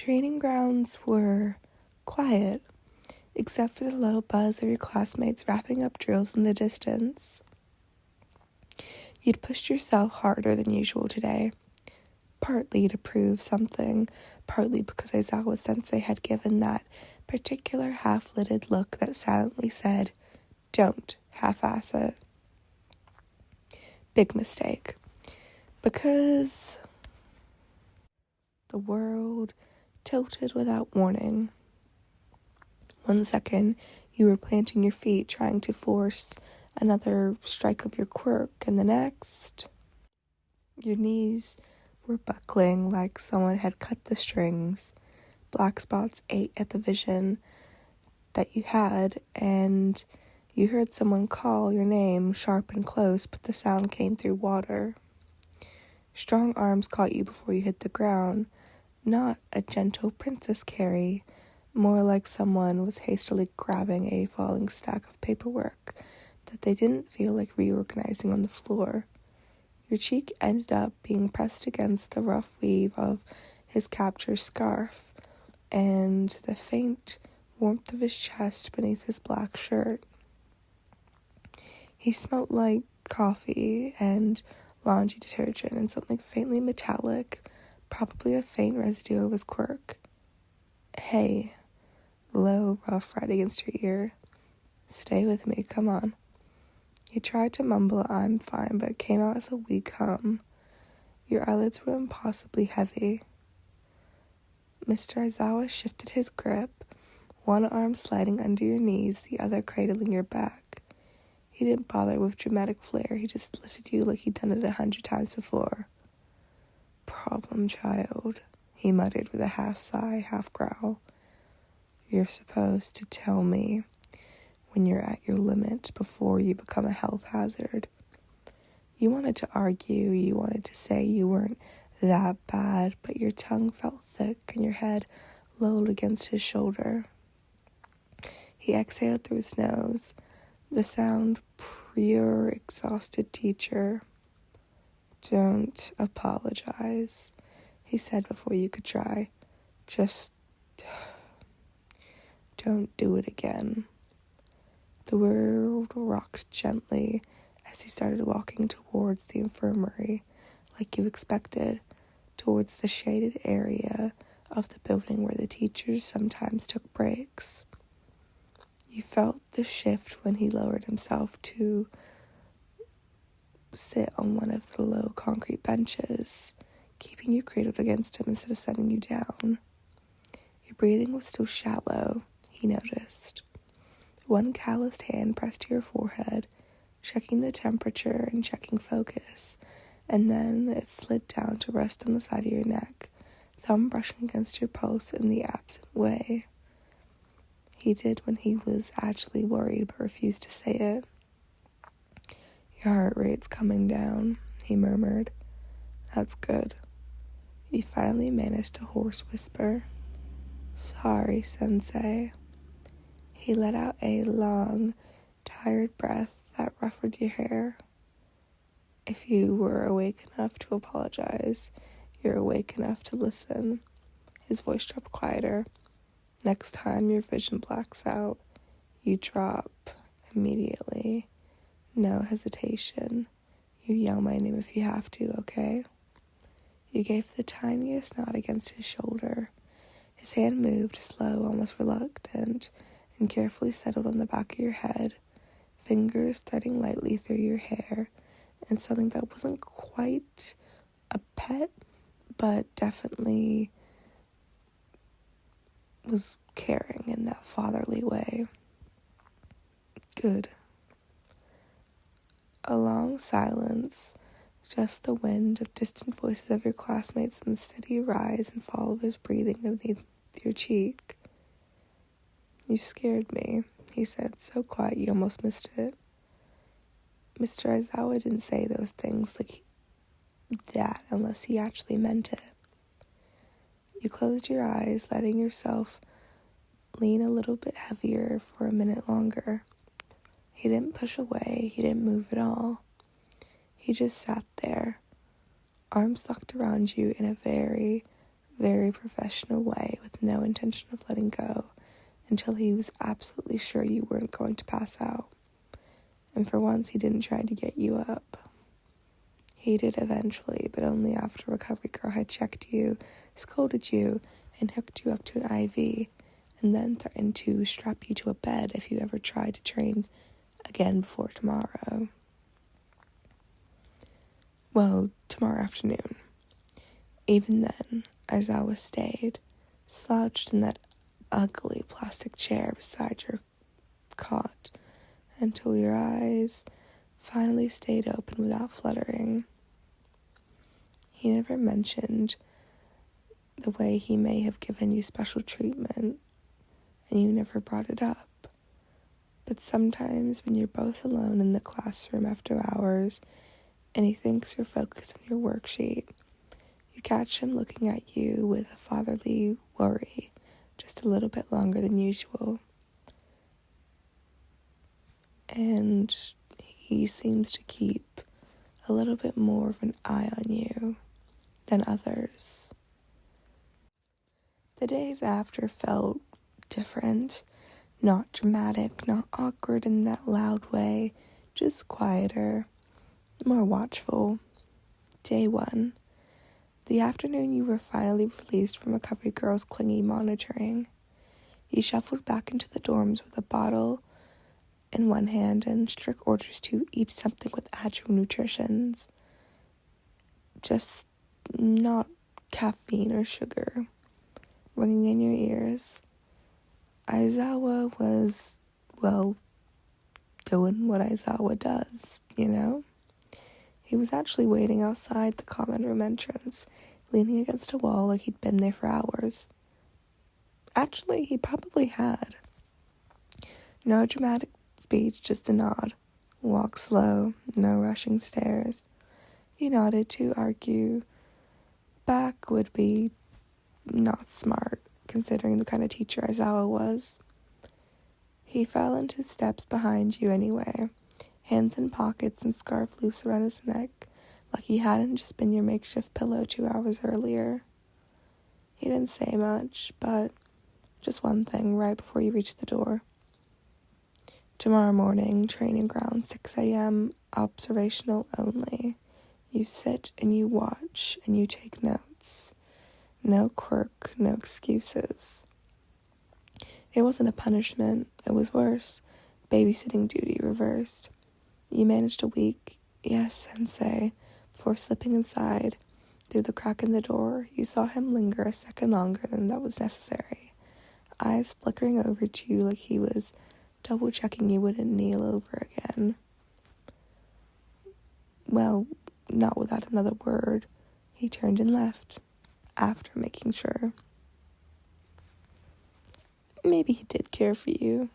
training grounds were quiet, except for the low buzz of your classmates wrapping up drills in the distance. You'd pushed yourself harder than usual today, partly to prove something, partly because Aizawa-sensei had given that particular half-lidded look that silently said, "Don't half-ass it." Big mistake. Because the world tilted without warning. 1 second, you were planting your feet, trying to force another strike of your quirk, and the next, your knees were buckling like someone had cut the strings. Black spots ate at the vision that you had, and you heard someone call your name, sharp and close, but the sound came through water. Strong arms caught you before you hit the ground, not a gentle princess carry, more like someone was hastily grabbing a falling stack of paperwork that they didn't feel like reorganizing on the floor. Your cheek ended up being pressed against the rough weave of his capture scarf, and the faint warmth of his chest beneath his black shirt. He smelled like coffee and laundry detergent and something faintly metallic, probably a faint residue of his quirk. "Hey," low, rough, right against your ear. "Stay with me, come on." You tried to mumble, "I'm fine," but it came out as a weak hum. Your eyelids were impossibly heavy. Mr. Aizawa shifted his grip, one arm sliding under your knees, the other cradling your back. He didn't bother with dramatic flair, he just lifted you like he'd done it 100 times before. "Problem child," he muttered with a half-sigh, half-growl. "You're supposed to tell me when you're at your limit before you become a health hazard." You wanted to argue, you wanted to say you weren't that bad, but your tongue felt thick and your head lolled against his shoulder. He exhaled through his nose, the sound pure, exhausted teacher. "Don't apologize," he said before you could try. "Just don't do it again." The world rocked gently as he started walking towards the infirmary, like you expected, towards the shaded area of the building where the teachers sometimes took breaks. You felt the shift when he lowered himself to sit on one of the low concrete benches, keeping you cradled against him instead of setting you down. Your breathing was still shallow, he noticed. One calloused hand pressed to your forehead, checking the temperature and checking focus, and then it slid down to rest on the side of your neck, thumb brushing against your pulse in the absent way he did when he was actually worried but refused to say it. "Your heart rate's coming down," he murmured. "That's good." He finally managed a hoarse whisper. "Sorry, Sensei." He let out a long, tired breath that ruffled your hair. "If you were awake enough to apologize, you're awake enough to listen." His voice dropped quieter. "Next time your vision blacks out, you drop immediately. No hesitation. You yell my name if you have to, okay?" You gave the tiniest nod against his shoulder. His hand moved, slow, almost reluctant, and carefully settled on the back of your head, fingers threading lightly through your hair, and something that wasn't quite a pet, but definitely was caring in that fatherly way. "Good." A long silence, just the wind of distant voices of your classmates and the steady rise and fall of his breathing beneath your cheek. "You scared me," he said, so quiet you almost missed it. Mr. Aizawa didn't say those things like that unless he actually meant it. You closed your eyes, letting yourself lean a little bit heavier for a minute longer. He didn't push away, he didn't move at all. He just sat there, arms locked around you in a very, very professional way with no intention of letting go until he was absolutely sure you weren't going to pass out. And for once, he didn't try to get you up. He did eventually, but only after Recovery Girl had checked you, scolded you, and hooked you up to an IV, and then threatened to strap you to a bed if you ever tried to train again before tomorrow. Well, tomorrow afternoon. Even then, Aizawa stayed, slouched in that ugly plastic chair beside your cot, until your eyes finally stayed open without fluttering. He never mentioned the way he may have given you special treatment, and you never brought it up. But sometimes when you're both alone in the classroom after hours, and he thinks you're focused on your worksheet, you catch him looking at you with a fatherly worry, just a little bit longer than usual. And he seems to keep a little bit more of an eye on you than others. The days after felt different, not dramatic, not awkward in that loud way, just quieter, more watchful. Day 1. The afternoon you were finally released from Recovery Girl's clingy monitoring. You shuffled back into the dorms with a bottle in one hand and strict orders to eat something with actual nutritions. Just not caffeine or sugar. Ringing in your ears. Aizawa was, well, doing what Aizawa does, you know? He was actually waiting outside the common room entrance, leaning against a wall like he'd been there for hours. Actually, he probably had. No dramatic speech, just a nod. Walk slow, no rushing stairs. He nodded to argue back would be not smart, considering the kind of teacher Aizawa was. He fell into steps behind you anyway, hands in pockets and scarf loose around his neck, like he hadn't just been your makeshift pillow 2 hours earlier. He didn't say much, but just one thing right before you reached the door. Tomorrow morning, training ground, 6 a.m., observational only. You sit and you watch and you take notes. No quirk, no excuses. It wasn't a punishment, it was worse. Babysitting duty reversed. You managed a week, yes, sensei, before slipping inside. Through the crack in the door, you saw him linger a second longer than that was necessary. Eyes flickering over to you like he was double-checking you wouldn't kneel over again. Well, not without another word. He turned and left, after making sure. Maybe he did care for you.